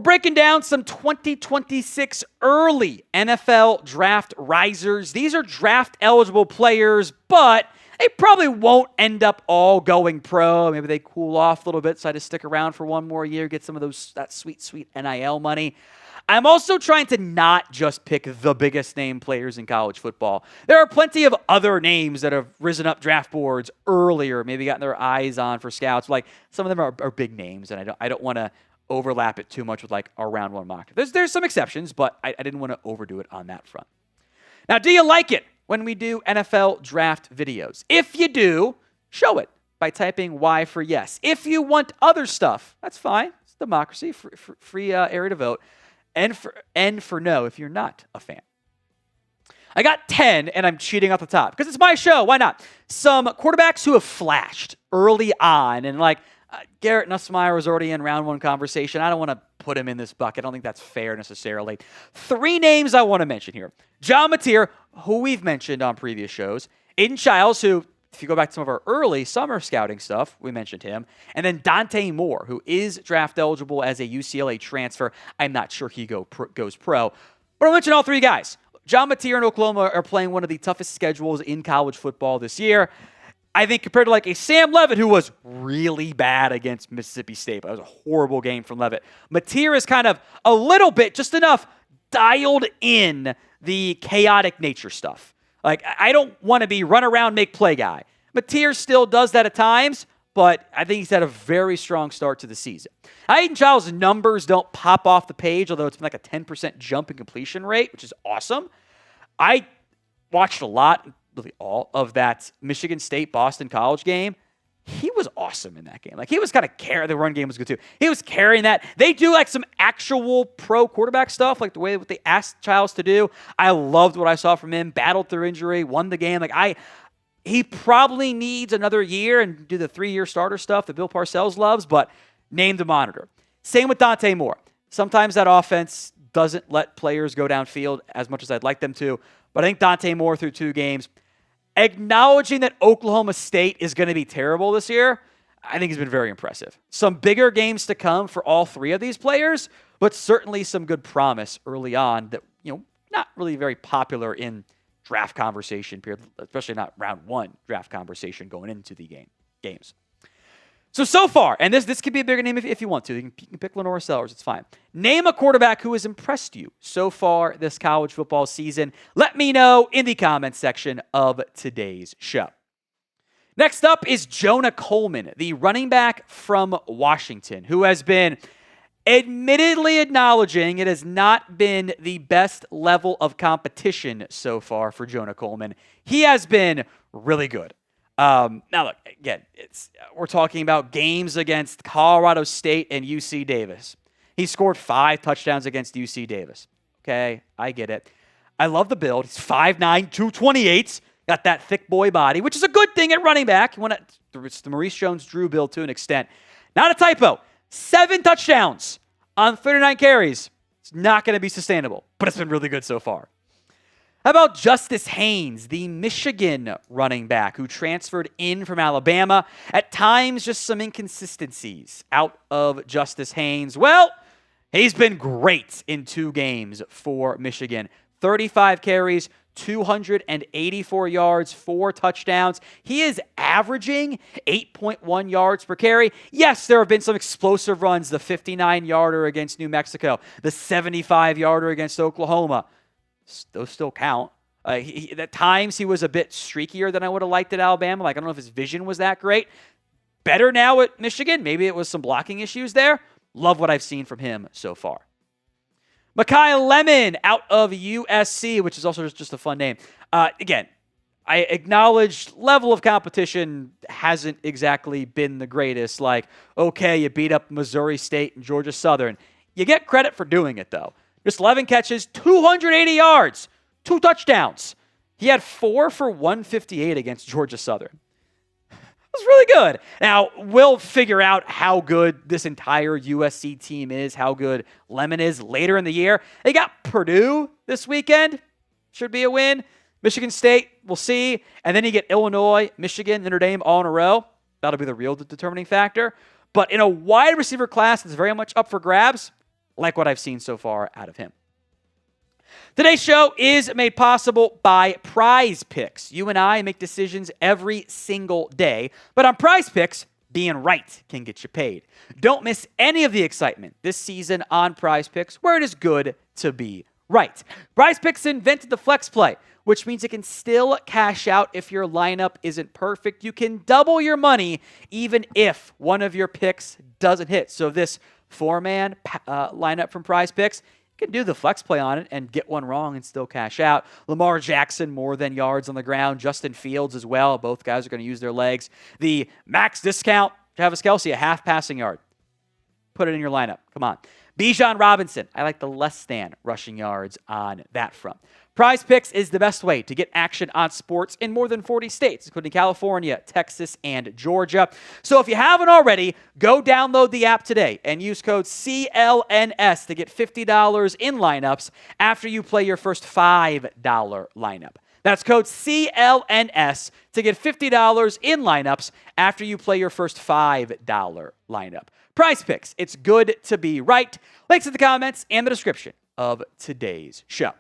breaking down some 2026 early NFL draft risers. These are draft-eligible players, but they probably won't end up all going pro. Maybe they cool off a little bit, decide to stick around for one more year, get some of that sweet, sweet NIL money. I'm also trying to not just pick the biggest name players in college football. There are plenty of other names that have risen up draft boards earlier, maybe gotten their eyes on for scouts. Like some of them are big names, and I don't want to overlap it too much with like our round one mock. There's some exceptions, but I didn't want to overdo it on that front. Now, do you like it when we do NFL draft videos? If you do, show it by typing Y for yes. If you want other stuff, that's fine. It's democracy, free area to vote. N for no if you're not a fan. I got 10, and I'm cheating off the top because it's my show. Why not? Some quarterbacks who have flashed early on, and like Garrett Nussmeier was already in round one conversation. I don't want to put him in this bucket. I don't think that's fair necessarily. 3 names I want to mention here. John Mateer, who we've mentioned on previous shows. Aidan Chiles, who, if you go back to some of our early summer scouting stuff, we mentioned him. And then Dante Moore, who is draft eligible as a UCLA transfer. I'm not sure he goes pro. But I'll mention all 3 guys. John Mateer and Oklahoma are playing one of the toughest schedules in college football this year. I think compared to like a Sam Leavitt, who was really bad against Mississippi State. That was a horrible game from Leavitt. Mateer is kind of a little bit, just enough, dialed in the chaotic nature stuff. Like, I don't want to be run around, make play guy. Mateer still does that at times, but I think he's had a very strong start to the season. Aidan Chiles' numbers don't pop off the page, although it's been like a 10% jump in completion rate, which is awesome. I watched a lot, really all, of that Michigan State-Boston College game. He was awesome in that game. Like, he was kind of carrying, the run game was good too. He was carrying that. They do like some actual pro quarterback stuff, like the way what they asked Chiles to do. I loved what I saw from him. Battled through injury, won the game. He probably needs another year and do the 3-year starter stuff that Bill Parcells loves, but name to monitor. Same with Dante Moore. Sometimes that offense doesn't let players go downfield as much as I'd like them to, but I think Dante Moore through 2 games, acknowledging that Oklahoma State is going to be terrible this year, I think has been very impressive. Some bigger games to come for all 3 of these players, but certainly some good promise early on that, not really very popular in draft conversation period, especially not round 1 draft conversation going into the games. So far, and this could be a bigger name if you want to. You can pick Lenore Sellers. It's fine. Name a quarterback who has impressed you so far this college football season. Let me know in the comments section of today's show. Next up is Jonah Coleman, the running back from Washington, who has been admittedly acknowledging it has not been the best level of competition so far for Jonah Coleman. He has been really good. Now, look, again, we're talking about games against Colorado State and UC Davis. He scored 5 touchdowns against UC Davis. Okay, I get it. I love the build. He's 5'9", 228. Got that thick boy body, which is a good thing at running back. It's the Maurice Jones-Drew build to an extent. Not a typo. 7 touchdowns on 39 carries. It's not going to be sustainable, but it's been really good so far. How about Justice Haynes, the Michigan running back who transferred in from Alabama? At times, just some inconsistencies out of Justice Haynes. Well, he's been great in 2 games for Michigan. 35 carries, 284 yards, 4 touchdowns. He is averaging 8.1 yards per carry. Yes, there have been some explosive runs, the 59-yarder against New Mexico, the 75-yarder against Oklahoma. Those still count. At times, he was a bit streakier than I would have liked at Alabama. Like, I don't know if his vision was that great. Better now at Michigan. Maybe it was some blocking issues there. Love what I've seen from him so far. Makai Lemon out of USC, which is also just a fun name. Again, I acknowledge level of competition hasn't exactly been the greatest. Like, okay, you beat up Missouri State and Georgia Southern. You get credit for doing it, though. Just 11 catches, 280 yards, 2 touchdowns. He had 4 for 158 against Georgia Southern. That's really good. Now, we'll figure out how good this entire USC team is, how good Lemon is later in the year. They got Purdue this weekend. Should be a win. Michigan State, we'll see. And then you get Illinois, Michigan, Notre Dame all in a row. That'll be the real determining factor. But in a wide receiver class that's very much up for grabs, like what I've seen so far out of him. Today's show is made possible by Prize Picks. You and I make decisions every single day, but on Prize Picks, being right can get you paid. Don't miss any of the excitement this season on Prize Picks, where it is good to be right. Prize Picks invented the flex play, which means it can still cash out if your lineup isn't perfect. You can double your money even if one of your picks doesn't hit. So this four-man lineup from Prize Picks, you can do the flex play on it and get one wrong and still cash out. Lamar Jackson, more than yards on the ground. Justin Fields as well. Both guys are going to use their legs. The max discount, Travis Kelce, a half passing yard. Put it in your lineup. Come on. Bijan Robinson, I like the less than rushing yards on that front. Prize Picks is the best way to get action on sports in more than 40 states, including California, Texas, and Georgia. So if you haven't already, go download the app today and use code CLNS to get $50 in lineups after you play your first $5 lineup. That's code CLNS to get $50 in lineups after you play your first $5 lineup. Prize Picks, it's good to be right. Links in the comments and the description of today's show.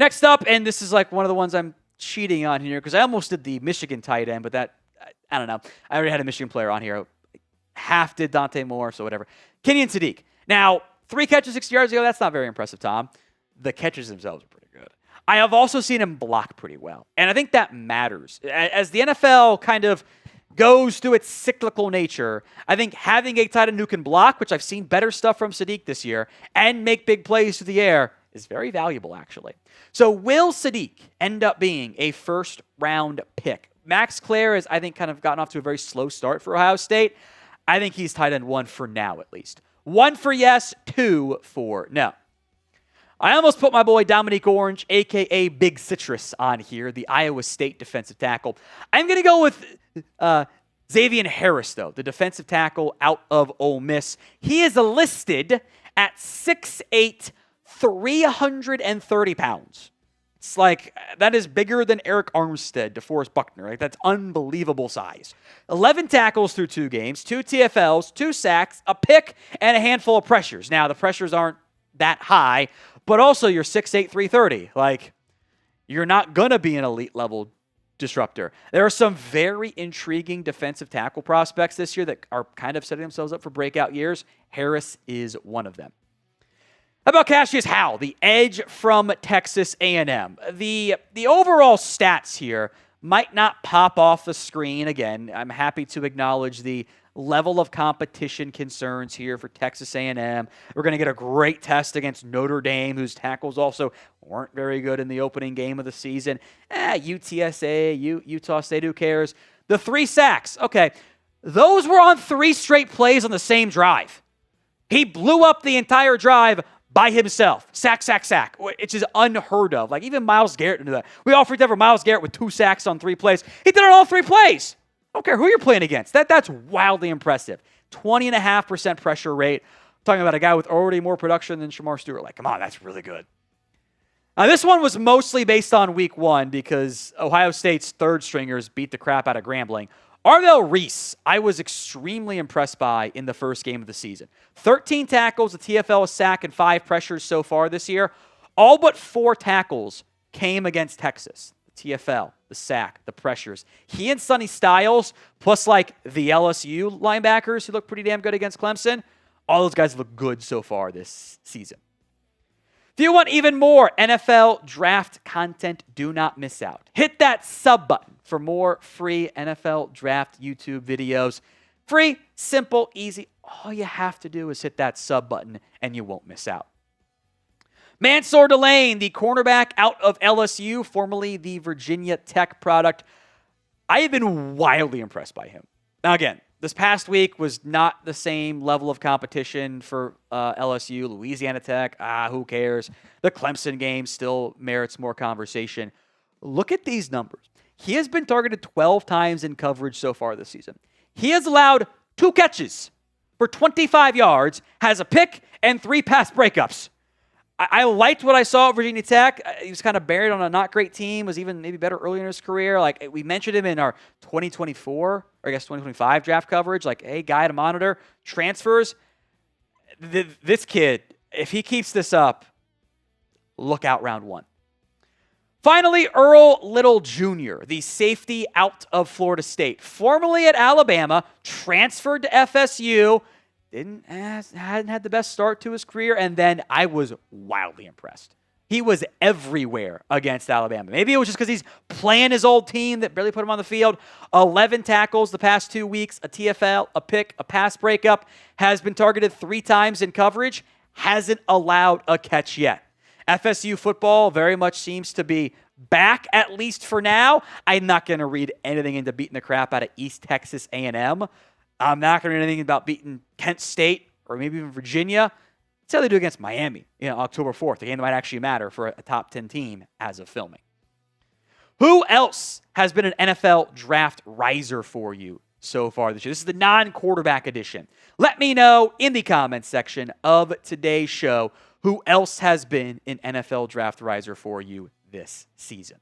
Next up, and this is like one of the ones I'm cheating on here because I almost did the Michigan tight end, but that, I don't know. I already had a Michigan player on here. Half did Dante Moore, so whatever. Kenyon Sadiq. Now, 3 catches 60 yards ago, that's not very impressive, Tom. The catches themselves are pretty good. I have also seen him block pretty well, and I think that matters. As the NFL kind of goes through its cyclical nature, I think having a tight end who can block, which I've seen better stuff from Sadiq this year, and make big plays through the air is very valuable, actually. So will Sadiq end up being a first-round pick? Max Clare has, I think, kind of gotten off to a very slow start for Ohio State. I think he's tight end 1 for now, at least. 1 for yes, 2 for no. I almost put my boy Dominique Orange, a.k.a. Big Citrus, on here, the Iowa State defensive tackle. I'm going to go with Zxavian Harris, though, the defensive tackle out of Ole Miss. He is listed at 6'8", 330 pounds. It's like, that is bigger than Eric Armstead, DeForest Buckner. Like, that's unbelievable size. 11 tackles through 2 games, 2 TFLs, 2 sacks, a pick, and a handful of pressures. Now, the pressures aren't that high, but also you're 6'8", 330. Like, you're not going to be an elite level disruptor. There are some very intriguing defensive tackle prospects this year that are kind of setting themselves up for breakout years. Harris is one of them. How about Cashius Howell, the edge from Texas A&M? The overall stats here might not pop off the screen. Again, I'm happy to acknowledge the level of competition concerns here for Texas A&M. We're going to get a great test against Notre Dame, whose tackles also weren't very good in the opening game of the season. UTSA, Utah State, who cares? The 3 sacks, okay, those were on 3 straight plays on the same drive. He blew up the entire drive by himself. Sack, sack, sack. It's just unheard of. Like, even Myles Garrett didn't do that. We all freaked out for Myles Garrett with 2 sacks on 3 plays. He did it on all 3 plays. I don't care who you're playing against. That's wildly impressive. 20.5% pressure rate. I'm talking about a guy with already more production than Shamar Stewart. Like, come on, that's really good. Now, this one was mostly based on week 1 because Ohio State's 3rd stringers beat the crap out of Grambling. Arvell Reese, I was extremely impressed by in the first game of the season. 13 tackles, a TFL, a sack, and 5 pressures so far this year. All but 4 tackles came against Texas. The TFL, the sack, the pressures. He and Sonny Styles, plus like the LSU linebackers who look pretty damn good against Clemson, all those guys look good so far this season. If you want even more NFL draft content, do not miss out. Hit that sub button for more free NFL draft YouTube videos. Free, simple, easy. All you have to do is hit that sub button and you won't miss out. Mansoor Delane, the cornerback out of LSU, formerly the Virginia Tech product. I have been wildly impressed by him. Now again, this past week was not the same level of competition for LSU, Louisiana Tech. Who cares? The Clemson game still merits more conversation. Look at these numbers. He has been targeted 12 times in coverage so far this season. He has allowed 2 catches for 25 yards, has a pick, and 3 pass breakups. I liked what I saw at Virginia Tech. He was kind of buried on a not great team, was even maybe better earlier in his career. Like, we mentioned him in our 2024, or I guess 2025 draft coverage. Like, hey, guy to monitor. Transfers. This kid, if he keeps this up, look out round one. Finally, Earl Little Jr., the safety out of Florida State, formerly at Alabama, transferred to FSU, hadn't had the best start to his career, and then I was wildly impressed. He was everywhere against Alabama. Maybe it was just because he's playing his old team that barely put him on the field. 11 tackles the past 2 weeks, a TFL, a pick, a pass breakup, has been targeted 3 times in coverage, hasn't allowed a catch yet. FSU football very much seems to be back, at least for now. I'm not going to read anything into beating the crap out of East Texas A&M. I'm not going to read anything about beating Kent State or maybe even Virginia. That's how they do against Miami, October 4th, a game that might actually matter for a top 10 team as of filming. Who else has been an NFL draft riser for you so far this year? This is the non-quarterback edition. Let me know in the comments section of today's show who else has been an NFL draft riser for you this season.